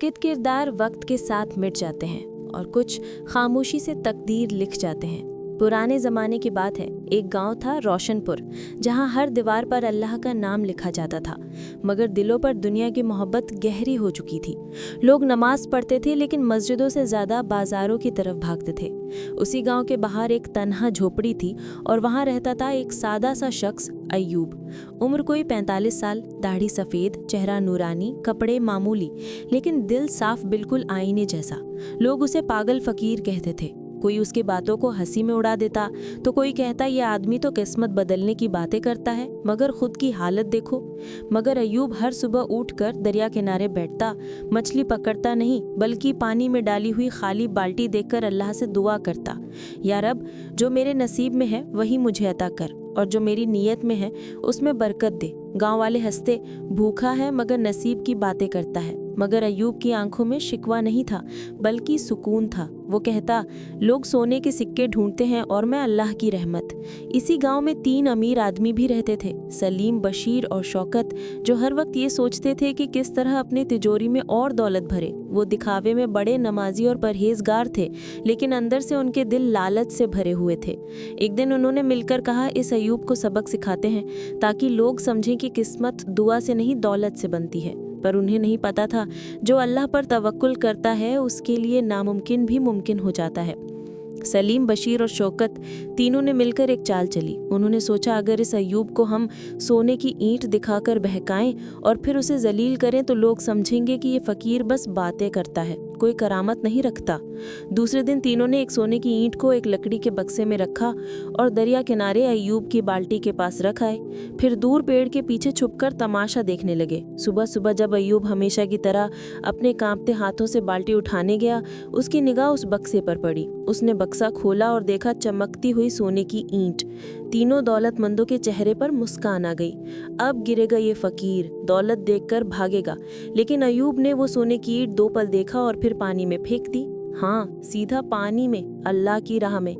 किरदार वक्त के साथ मिट जाते हैं और कुछ खामोशी से तकदीर लिख जाते हैं। पुराने ज़माने की बात है, एक गांव था रोशनपुर, जहां हर दीवार पर अल्लाह का नाम लिखा जाता था, मगर दिलों पर दुनिया की मोहब्बत गहरी हो चुकी थी। लोग नमाज पढ़ते थे लेकिन मस्जिदों से ज़्यादा बाजारों की तरफ भागते थे। उसी गांव के बाहर एक तन्हा झोपड़ी थी और वहां रहता था एक सादा सा शख्स, अय्यूब। उम्र कोई 45 साल, दाढ़ी सफ़ेद, चेहरा नूरानी, कपड़े मामूली, लेकिन दिल साफ, बिल्कुल आईने जैसा। लोग उसे पागल फ़कीर कहते थे। कोई उसकी बातों को हंसी में उड़ा देता तो कोई कहता ये आदमी तो किस्मत बदलने की बातें करता है, मगर खुद की हालत देखो। मगर अय्यूब हर सुबह उठकर दरिया किनारे बैठता, मछली पकड़ता नहीं बल्कि पानी में डाली हुई खाली बाल्टी देखकर अल्लाह से दुआ करता, या रब, जो मेरे नसीब में है वही मुझे अता कर और जो मेरी नीयत में है उसमें बरकत दे। गांव वाले हंसते, भूखा है मगर नसीब की बातें करता है। मगर अय्यूब की आंखों में शिकवा नहीं था बल्कि सुकून था। वो कहता, लोग सोने के सिक्के ढूंढते हैं और मैं अल्लाह की रहमत। इसी गांव में 3 अमीर आदमी भी रहते थे, सलीम, बशीर और शौकत, जो हर वक्त ये सोचते थे कि किस तरह अपनी तिजोरी में और दौलत भरे। वो दिखावे में बड़े नमाजी और परहेजगार थे, लेकिन अंदर से उनके दिल लालच से भरे हुए थे। एक दिन उन्होंने मिलकर कहा, इस अय्यूब को सबक सिखाते हैं ताकि लोग समझें कि किस्मत दुआ से नहीं दौलत से बनती है। पर उन्हें नहीं पता था, जो अल्लाह पर तवक्कुल करता है उसके लिए नामुमकिन भी मुमकिन हो जाता है। सलीम, बशीर और शौकत तीनों ने मिलकर एक चाल चली। उन्होंने सोचा, अगर इस अय्यूब को हम सोने की ईंट दिखाकर बहकाएं और फिर उसे जलील करें तो लोग समझेंगे कि ये फ़कीर बस बातें करता है, कोई करामत नहीं रखता। दूसरे दिन तीनों ने एक सोने की ईंट को एक लकड़ी के बक्से में रखा और दरिया किनारे अय्यूब की बाल्टी के पास रख आए। फिर दूर पेड़ के पीछे छुपकर तमाशा देखने लगे। सुबह सुबह जब अय्यूब हमेशा की तरह अपने कांपते हाथों से बाल्टी उठाने गया, उसकी निगाह उस बक्से पर पड़ी। उसने बक्सा खोला और देखा चमकती हुई सोने की ईंट। तीनों दौलतमंदों के चेहरे पर मुस्कान आ गई। अब गिरेगा ये फकीर, दौलत देखकर भागेगा। लेकिन अय्यूब ने वो सोने की ईंट 2 पल देखा और फिर पानी में फेंक दी। हाँ, सीधा पानी में, अल्लाह की राह में।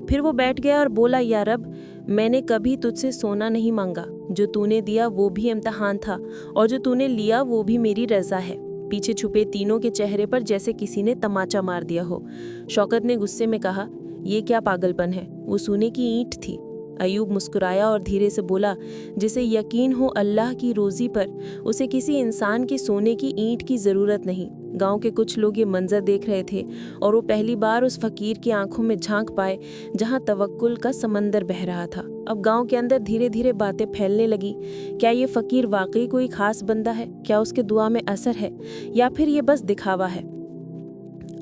फिर वो बैठ गया और बोला, या रब, मैंने कभी तुझसे सोना नहीं मांगा। जो तूने दिया वो भी इम्तिहान था और जो तूने लिया वो भी मेरी रजा है। पीछे छुपे तीनों के चेहरे पर जैसे किसी ने तमाचा मार दिया हो। शौकत ने गुस्से में कहा, ये क्या पागलपन है, वो सोने की ईंट थी। अय्यूब मुस्कुराया और धीरे से बोला, जिसे यकीन हो अल्लाह की रोज़ी पर, उसे किसी इंसान की सोने की ईंट की ज़रूरत नहीं। गांव के कुछ लोग ये मंजर देख रहे थे और वो पहली बार उस फकीर की आंखों में झांक पाए जहां तवक्कुल का समंदर बह रहा था। अब गांव के अंदर धीरे धीरे बातें फैलने लगी। क्या ये फकीर वाकई कोई खास बंदा है? क्या उसके दुआ में असर है या फिर ये बस दिखावा है?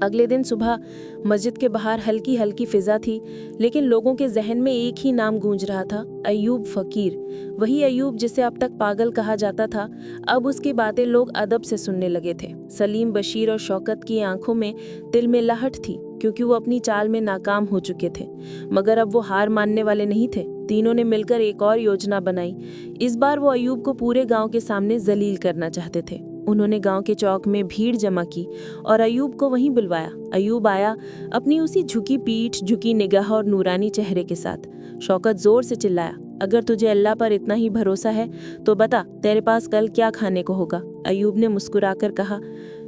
अगले दिन सुबह मस्जिद के बाहर हल्की हल्की फिजा थी, लेकिन लोगों के जहन में एक ही नाम गूंज रहा था, अय्यूब फकीर। वही अय्यूब जिसे अब तक पागल कहा जाता था। अब उसकी बातें लोग अदब से सुनने लगे थे। सलीम, बशीर और शौकत की आंखों में तिलमिलाहट थी, क्योंकि वो अपनी चाल में नाकाम हो चुके थे। मगर अब वो हार मानने वाले नहीं थे। तीनों ने मिलकर एक और योजना बनाई। इस बार वो अय्यूब को पूरे गांव के सामने जलील करना चाहते थे। उन्होंने गांव के चौक में भीड़ जमा की और अय्यूब को वहीं बुलवाया। अय्यूब आया, अपनी उसी झुकी पीठ, झुकी निगाह और नूरानी चेहरे के साथ। शौकत जोर से चिल्लाया, अगर तुझे अल्लाह पर इतना ही भरोसा है तो बता, तेरे पास कल क्या खाने को होगा? अय्यूब ने मुस्कुराकर कहा,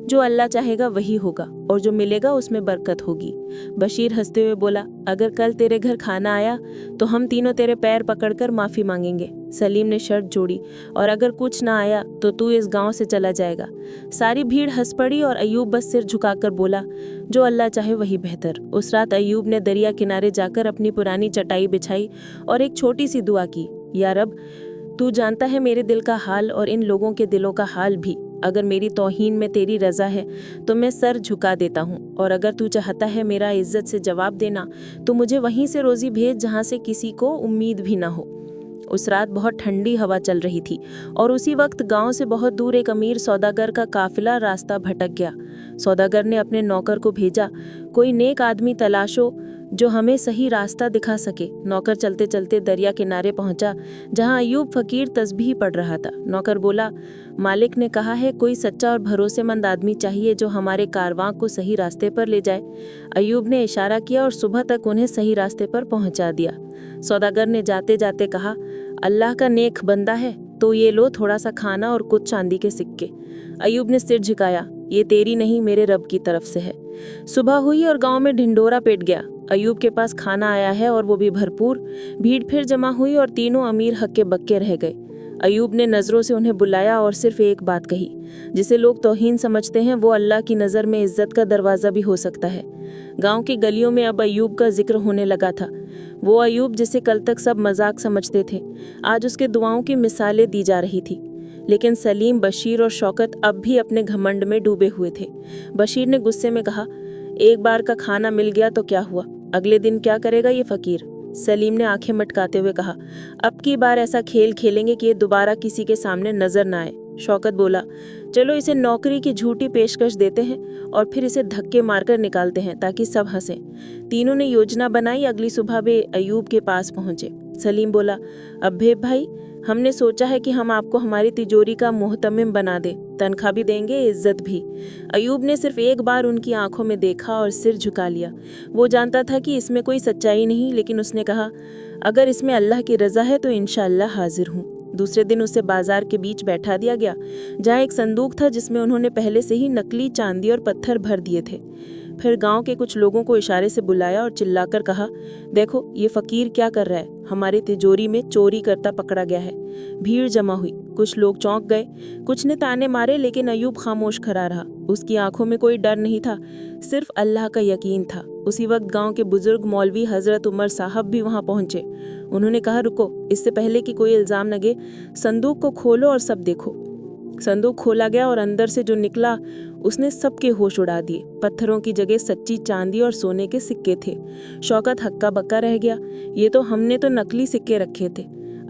जो अल्लाह चाहेगा वही होगा और जो मिलेगा उसमें बरकत होगी। बशीर हंसते हुए बोला, अगर कल तेरे घर खाना आया तो हम तीनों तेरे पैर पकड़कर माफ़ी मांगेंगे। सलीम ने शर्त जोड़ी, और अगर कुछ ना आया तो तू इस गांव से चला जाएगा। सारी भीड़ हंस पड़ी और अय्यूब बस सिर झुकाकर बोला, जो अल्लाह चाहे वही बेहतर। उस रात अय्यूब ने दरिया किनारे जाकर अपनी पुरानी चटाई बिछाई और एक छोटी सी दुआ की, या रब, तू जानता है मेरे दिल का हाल और इन लोगों के दिलों का हाल भी। अगर मेरी तौहीन में तेरी रज़ा है तो मैं सर झुका देता हूँ, और अगर तू चाहता है मेरा इज्जत से जवाब देना तो मुझे वहीं से रोज़ी भेज जहाँ से किसी को उम्मीद भी ना हो। उस रात बहुत ठंडी हवा चल रही थी और उसी वक्त गांव से बहुत दूर एक अमीर सौदागर का काफिला रास्ता भटक गया। सौदागर ने अपने नौकर को भेजा, कोई नेक आदमी तलाशो जो हमें सही रास्ता दिखा सके। नौकर चलते चलते दरिया किनारे पहुंचा जहां अय्यूब फकीर तस्बीह पढ़ रहा था। नौकर बोला, मालिक ने कहा है कोई सच्चा और भरोसेमंद आदमी चाहिए जो हमारे कारवां को सही रास्ते पर ले जाए। अय्यूब ने इशारा किया और सुबह तक उन्हें सही रास्ते पर पहुंचा दिया। सौदागर ने जाते जाते कहा, अल्लाह का नेक बंदा है, तो ये लो थोड़ा सा खाना और कुछ चांदी के सिक्के। अय्यूब ने सिर झुकाया, ये तेरी नहीं, मेरे रब की तरफ से है। सुबह हुई और गांव में ढिंढोरा पिट गया। अयूब के पास खाना आया है और वो भी भरपूर। भीड़ फिर जमा हुई और तीनों अमीर हक्के बक्के रह गए। अयूब ने नज़रों से उन्हें बुलाया और सिर्फ एक बात कही, जिसे लोग तौहीन समझते हैं वो अल्लाह की नज़र में इज्जत का दरवाज़ा भी हो सकता है। गांव की गलियों में अब अयूब का जिक्र होने लगा था। वो अयूब जिसे कल तक सब मजाक समझते थे, आज उसके दुआओं की मिसालें दी जा रही थी। लेकिन सलीम, बशीर और शौकत अब भी अपने घमंड में डूबे हुए थे। बशीर ने गुस्से में कहा, एक बार का खाना मिल गया तो क्या हुआ, अगले दिन क्या करेगा ये फकीर। सलीम ने आंखें मटकाते हुए कहा, अब की बार ऐसा खेल खेलेंगे कि ये दोबारा किसी के सामने नजर ना आए। शौकत बोला, चलो इसे नौकरी की झूठी पेशकश देते हैं और फिर इसे धक्के मारकर निकालते हैं ताकि सब हंसें। तीनों ने योजना बनाई। अगली सुबह वे अयूब के पास पहुंचे। सलीम बोला, अब्बे भाई, हमने सोचा है कि हम आपको हमारी तिजोरी का मुहतमिम बना दे, तनख्वाह भी देंगे, इज्जत भी। अयूब ने सिर्फ एक बार उनकी आंखों में देखा और सिर झुका लिया। वो जानता था कि इसमें कोई सच्चाई नहीं, लेकिन उसने कहा, अगर इसमें अल्लाह की रज़ा है तो इंशाअल्लाह हाजिर हूँ। दूसरे दिन उसे बाजार के बीच बैठा दिया गया, जहाँ एक संदूक था जिसमें उन्होंने पहले से ही नकली चांदी और पत्थर भर दिए थे। फिर गांव के कुछ लोगों को इशारे से बुलाया और चिल्लाकर कहा, देखो ये फकीर क्या कर रहा है, हमारी तिजोरी में चोरी करता पकड़ा गया है। भीड़ जमा हुई। कुछ लोग चौंक गए, कुछ ने ताने मारे, लेकिन अयूब खामोश खड़ा रहा। उसकी आंखों में कोई डर नहीं था, सिर्फ अल्लाह का यकीन था। उसी वक्त गांव के बुजुर्ग मौलवी हजरत उमर साहब भी वहां पहुंचे। उन्होंने कहा, रुको, इससे पहले कि कोई इल्जाम लगे, संदूक को खोलो और सब देखो। संदूक खोला गया और अंदर से जो निकला उसने सबके होश उड़ा दिए। पत्थरों की जगह सच्ची चांदी और सोने के सिक्के थे। शौकत हक्का बक्का रह गया, ये तो हमने तो नकली सिक्के रखे थे।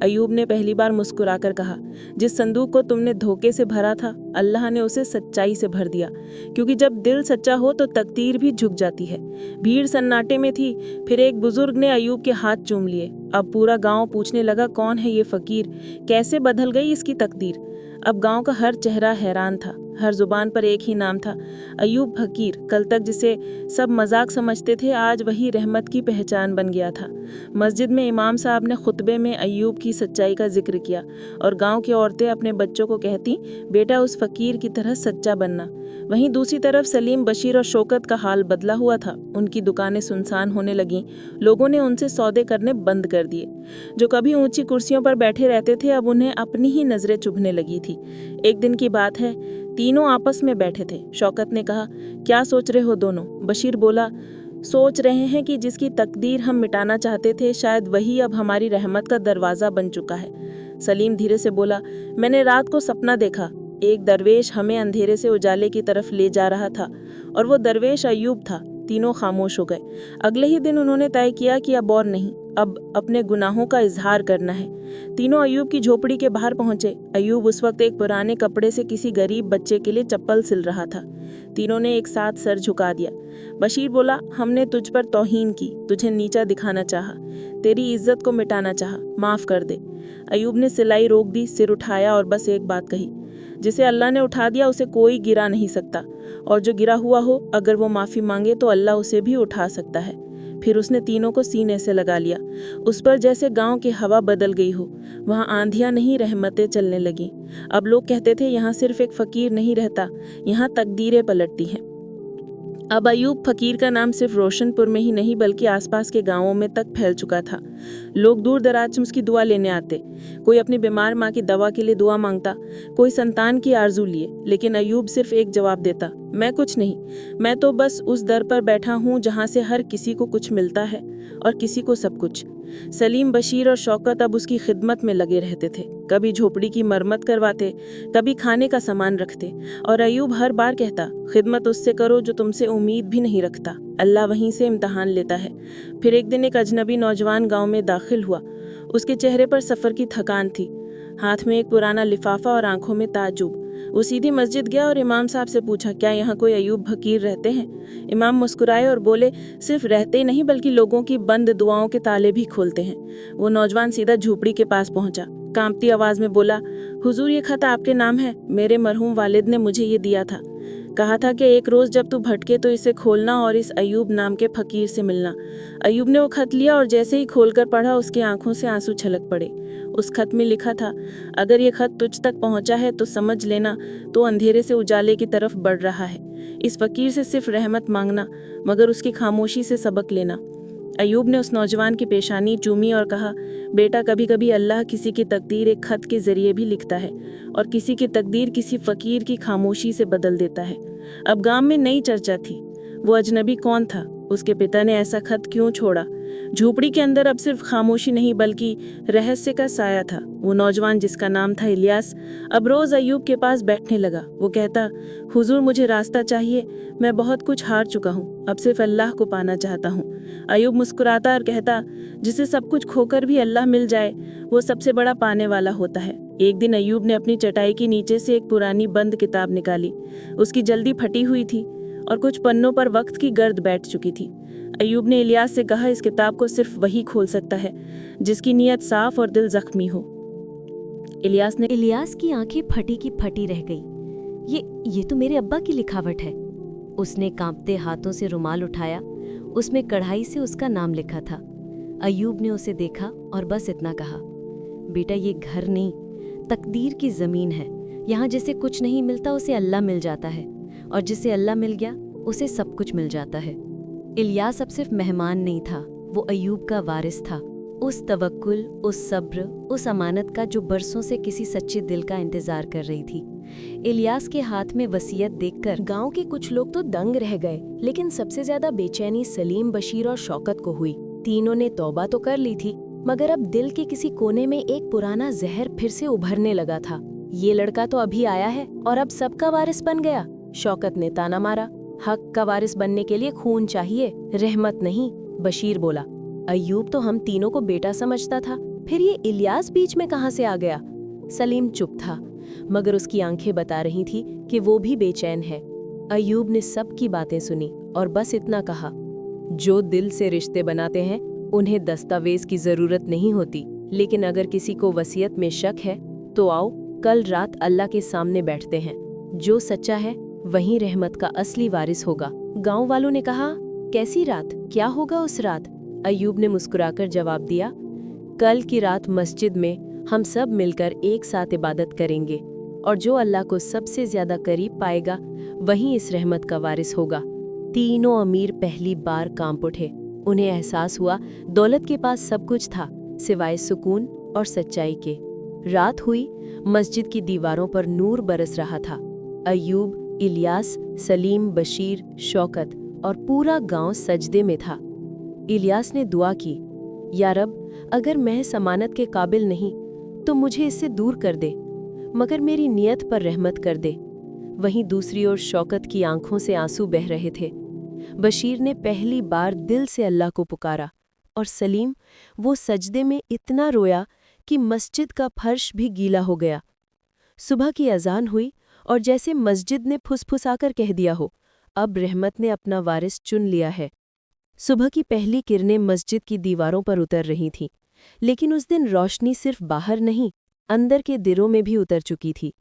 अयूब ने पहली बार मुस्कुराकर कहा, जिस संदूक को तुमने धोखे से भरा था, अल्लाह ने उसे सच्चाई से भर दिया, क्योंकि जब दिल सच्चा हो तो तकदीर भी झुक जाती है। भीड़ सन्नाटे में थी। फिर एक बुजुर्ग ने अयूब के हाथ चूम लिए। अब पूरा गांव पूछने लगा, कौन है ये फकीर, कैसे बदल गई इसकी तकदीर। अब गांव का हर चेहरा हैरान था, हर जुबान पर एक ही नाम था, अयूब फकीर। कल तक जिसे सब मजाक समझते थे, आज वही रहमत की पहचान बन गया था। मस्जिद में इमाम साहब ने खुतबे में अयूब की सच्चाई का जिक्र किया और गांव की औरतें अपने बच्चों को कहती, बेटा उस फकीर की तरह सच्चा बनना। वहीं दूसरी तरफ सलीम, बशीर और शौकत का हाल बदला हुआ था। उनकी दुकानें सुनसान होने लगीं। लोगों ने उनसे सौदे करने बंद कर दिए। जो कभी ऊंची कुर्सियों पर बैठे रहते थे, अब उन्हें अपनी ही नजरें चुभने लगी थी। एक दिन की बात है, तीनों आपस में बैठे थे। शौकत ने कहा, क्या सोच रहे हो दोनों? बशीर बोला, सोच रहे हैं कि जिसकी तकदीर हम मिटाना चाहते थे, शायद वही अब हमारी रहमत का दरवाज़ा बन चुका है। सलीम धीरे से बोला, मैंने रात को सपना देखा, एक दरवेश हमें अंधेरे से उजाले की तरफ ले जा रहा था और वो दरवेश अयूब था। तीनों खामोश हो गए। अगले ही दिन उन्होंने तय किया कि अब और नहीं, अब अपने गुनाहों का इजहार करना है। तीनों अयूब की झोपड़ी के बाहर पहुंचे। अयूब उस वक्त एक पुराने कपड़े से किसी गरीब बच्चे के लिए चप्पल सिल रहा था। तीनों ने एक साथ सर झुका दिया। बशीर बोला, हमने तुझ पर तौहीन की, तुझे नीचा दिखाना चाहा, तेरी इज्जत को मिटाना चाहा, माफ कर दे। अयूब ने सिलाई रोक दी, सिर उठाया और बस एक बात कही, जिसे अल्लाह ने उठा दिया उसे कोई गिरा नहीं सकता, और जो गिरा हुआ हो अगर वो माफ़ी मांगे तो अल्लाह उसे भी उठा सकता है। फिर उसने तीनों को सीने से लगा लिया। उस पर जैसे गांव की हवा बदल गई हो। वहाँ आंधियाँ नहीं, रहमतें चलने लगीं। अब लोग कहते थे, यहाँ सिर्फ एक फ़कीर नहीं रहता, यहाँ तकदीरें पलटती हैं। अब अयूब फकीर का नाम सिर्फ रोशनपुर में ही नहीं बल्कि आसपास के गांवों में तक फैल चुका था। लोग दूर दराज से उसकी दुआ लेने आते। कोई अपनी बीमार माँ की दवा के लिए दुआ मांगता, कोई संतान की आरजू लिए। लेकिन अयूब सिर्फ एक जवाब देता, मैं कुछ नहीं, मैं तो बस उस दर पर बैठा हूँ जहाँ से हर किसी को कुछ मिलता है और किसी को सब कुछ। सलीम, बशीर और शौकत अब उसकी खिदमत में लगे रहते थे। कभी झोपड़ी की मरम्मत करवाते, कभी खाने का सामान रखते, और अयूब हर बार कहता, खिदमत उससे करो जो तुमसे उम्मीद भी नहीं रखता, अल्लाह वहीं से इम्तहान लेता है। फिर एक दिन एक अजनबी नौजवान गांव में दाखिल हुआ। उसके चेहरे पर सफ़र की थकान थी, हाथ में एक पुराना लिफाफा और आंखों में ताज्जुब। वो सीधी मस्जिद गया और इमाम साहब से पूछा, क्या यहाँ कोई अयूब फकीर रहते हैं? इमाम मुस्कुराए और बोले, सिर्फ रहते नहीं बल्कि लोगों की बंद दुआओं के ताले भी खोलते हैं। वो नौजवान सीधा झोपड़ी के पास पहुंचा, कांपती आवाज में बोला, हुजूर ये खत आपके नाम है, मेरे मरहूम वालिद ने मुझे ये दिया था, कहा था कि एक रोज़ जब तू भटके तो इसे खोलना और इस अयूब नाम के फकीर से मिलना। अयूब ने वो खत लिया और जैसे ही खोलकर पढ़ा उसकी आंखों से आंसू छलक पड़े। उस खत में लिखा था, अगर ये खत तुझ तक पहुंचा है तो समझ लेना तो अंधेरे से उजाले की तरफ बढ़ रहा है। इस फकीर से सिर्फ रहमत मांगना, मगर उसकी खामोशी से सबक लेना। अयूब ने उस नौजवान की पेशानी चूमी और कहा, बेटा, कभी कभी अल्लाह किसी की तकदीर एक खत के जरिए भी लिखता है और किसी की तकदीर किसी फकीर की खामोशी से बदल देता है। अब गांव में नई चर्चा थी, वो अजनबी कौन था, उसके पिता ने ऐसा खत क्यों छोड़ा। झोपड़ी के अंदर अब सिर्फ खामोशी नहीं बल्कि रहस्य का साया था। वो नौजवान जिसका नाम था इलियास अब रोज अयूब के पास बैठने लगा। वो कहता, हुजूर, मुझे रास्ता चाहिए, मैं बहुत कुछ हार चुका हूँ, अब सिर्फ अल्लाह को पाना चाहता हूँ। अयूब मुस्कुराता और कहता, जिसे सब कुछ खोकर भी अल्लाह मिल जाए वो सबसे बड़ा पाने वाला होता है। एक दिन अयूब ने अपनी चटाई के नीचे से एक पुरानी बंद किताब निकाली। उसकी जल्दी फटी हुई थी और कुछ पन्नों पर वक्त की गर्द बैठ चुकी थी। अयूब ने इलियास से कहा, इस किताब को सिर्फ वही खोल सकता है जिसकी नीयत साफ और दिल जख्मी हो। इलियास की आंखें फटी की फटी रह गई। ये तो मेरे अब्बा की लिखावट है। उसने कांपते हाथों से रुमाल उठाया, उसमें कढ़ाई से उसका नाम लिखा था। अयूब ने उसे देखा और बस इतना कहा, बेटा, ये घर नहीं, तकदीर की जमीन है। यहाँ जिसे कुछ नहीं मिलता उसे अल्लाह मिल जाता है, और जिसे अल्लाह मिल गया उसे सब कुछ मिल जाता है। इलियास अब सिर्फ मेहमान नहीं था, वो अयूब का वारिस था। उस तवक्कुल, उस सब्र, उस अमानत का जो बरसों से किसी सच्चे दिल का इंतजार कर रही थी। इलियास के हाथ में वसीयत देखकर गांव के कुछ लोग तो दंग रह गए, लेकिन सबसे ज्यादा बेचैनी सलीम, बशीर और शौकत को हुई। तीनों ने तौबा तो कर ली थी, मगर अब दिल के किसी कोने में एक पुराना जहर फिर से उभरने लगा था। ये लड़का तो अभी आया है और अब सबका वारिस बन गया। शौकत ने ताना मारा, हक का वारिस बनने के लिए खून चाहिए, रहमत नहीं। बशीर बोला, अयूब तो हम तीनों को बेटा समझता था, फिर ये इलियास बीच में कहाँ से आ गया। सलीम चुप था, मगर उसकी आंखें बता रही थी कि वो भी बेचैन है। अयूब ने सबकी बातें सुनी और बस इतना कहा, जो दिल से रिश्ते बनाते हैं उन्हें दस्तावेज की जरूरत नहीं होती, लेकिन अगर किसी को वसीयत में शक है तो आओ कल रात अल्लाह के सामने बैठते हैं। जो सच्चा है वही रहमत का असली वारिस होगा। गांव वालों ने कहा, कैसी रात, क्या होगा उस रात। अयूब ने मुस्कुराकर जवाब दिया, कल की रात मस्जिद में हम सब मिलकर एक साथ इबादत करेंगे, और जो अल्लाह को सबसे ज्यादा करीब पाएगा वही इस रहमत का वारिस होगा। तीनों अमीर पहली बार कांप उठे। उन्हें एहसास हुआ दौलत के पास सब कुछ था सिवाय सुकून और सच्चाई के। रात हुई, मस्जिद की दीवारों पर नूर बरस रहा था। अयूब, इलियास, सलीम, बशीर, शौकत और पूरा गांव सजदे में था। इलियास ने दुआ की, या रब, अगर मैं समानत के काबिल नहीं तो मुझे इससे दूर कर दे, मगर मेरी नियत पर रहमत कर दे। वहीं दूसरी ओर शौकत की आंखों से आंसू बह रहे थे। बशीर ने पहली बार दिल से अल्लाह को पुकारा, और सलीम, वो सजदे में इतना रोया कि मस्जिद का फर्श भी गीला हो गया। सुबह की अजान हुई और जैसे मस्जिद ने फुसफुसाकर कह दिया हो, अब रहमत ने अपना वारिस चुन लिया है। सुबह की पहली किरणें मस्जिद की दीवारों पर उतर रही थीं, लेकिन उस दिन रोशनी सिर्फ बाहर नहीं, अंदर के दिलों में भी उतर चुकी थी।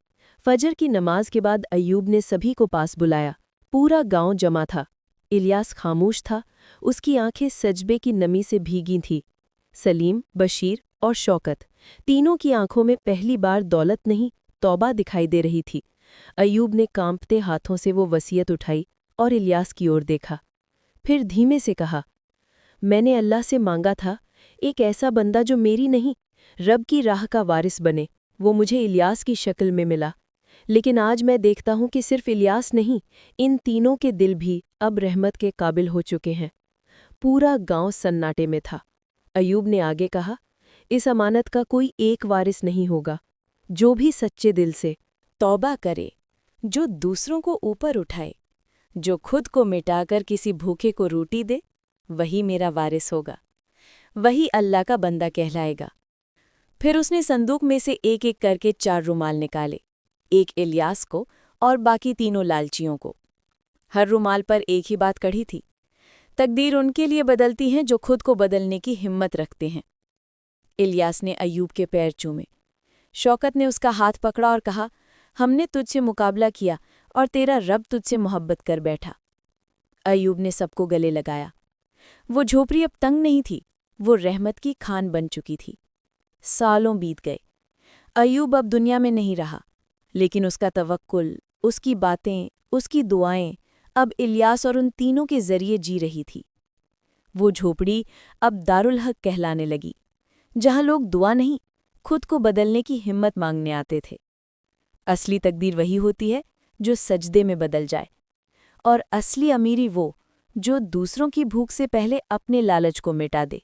फजर की नमाज के बाद अयूब ने सभी को पास बुलाया। पूरा गांव जमा था। इलियास खामोश था, उसकी आंखें सजबे की नमी से भीगी थीं। सलीम, बशीर और शौकत, तीनों की आंखों में पहली बार दौलत नहीं, तौबा दिखाई दे रही थी। अयूब ने कांपते हाथों से वो वसीयत उठाई और इलियास की ओर देखा। फिर धीमे से कहा, मैंने अल्लाह से मांगा था एक ऐसा बंदा जो मेरी नहीं, रब की राह का वारिस बने। वो मुझे इलियास की शक्ल में मिला, लेकिन आज मैं देखता हूं कि सिर्फ इलियास नहीं, इन तीनों के दिल भी अब रहमत के काबिल हो चुके हैं। पूरा गांव सन्नाटे में था। अयूब ने आगे कहा, इस अमानत का कोई एक वारिस नहीं होगा। जो भी सच्चे दिल से तौबा करे, जो दूसरों को ऊपर उठाए, जो खुद को मिटाकर किसी भूखे को रोटी दे, वही मेरा वारिस होगा, वही अल्लाह का बंदा कहलाएगा। फिर उसने संदूक में से एक एक करके 4 रुमाल निकाले, एक इलियास को और बाकी तीनों लालचियों को। हर रुमाल पर एक ही बात कढ़ी थी, तकदीर उनके लिए बदलती हैं जो खुद को बदलने की हिम्मत रखते हैं। इलियास ने अयूब के पैर चूमे। शौकत ने उसका हाथ पकड़ा और कहा, हमने तुझसे मुकाबला किया और तेरा रब तुझसे मोहब्बत कर बैठा। अयूब ने सबको गले लगाया। वो झोपड़ी अब तंग नहीं थी, वो रहमत की खान बन चुकी थी। سالوں بیت گئے۔ ایوب اب دنیا میں نہیں رہا، لیکن اس کا توکل، اس کی باتیں، اس کی دعائیں اب الیاس اور ان تینوں کے ذریعے جی رہی تھی۔ وہ جھوپڑی اب دارالحق کہلانے لگی، جہاں لوگ دعا نہیں، خود کو بدلنے کی ہمت مانگنے آتے تھے۔ اصلی تقدیر وہی ہوتی ہے جو سجدے میں بدل جائے، اور اصلی امیری وہ جو دوسروں کی بھوک سے پہلے اپنے لالچ کو مٹا دے۔